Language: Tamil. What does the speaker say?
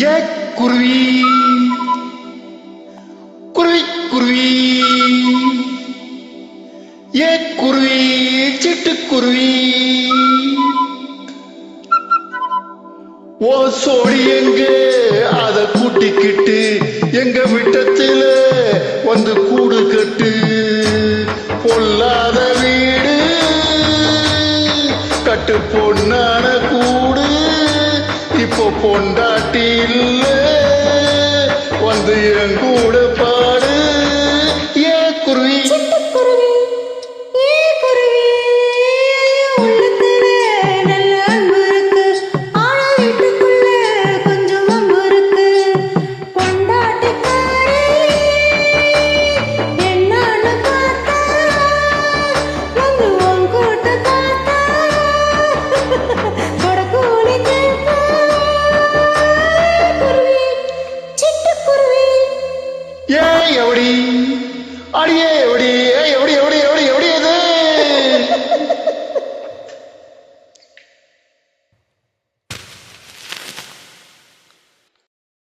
ஏ குருவி குருவி குருவி ஏ குருவி சிட்டுக்குருவி ஓ சோடி எங்க அத கூட்டிக்கிட்டு எங்க விட்டத்தில வந்து கூடு கட்டு பொல்லாத வீடு கட்டு பொன்னான கூடு இப்போ பொண்டாட்டி இல்ல வந்து என் கூட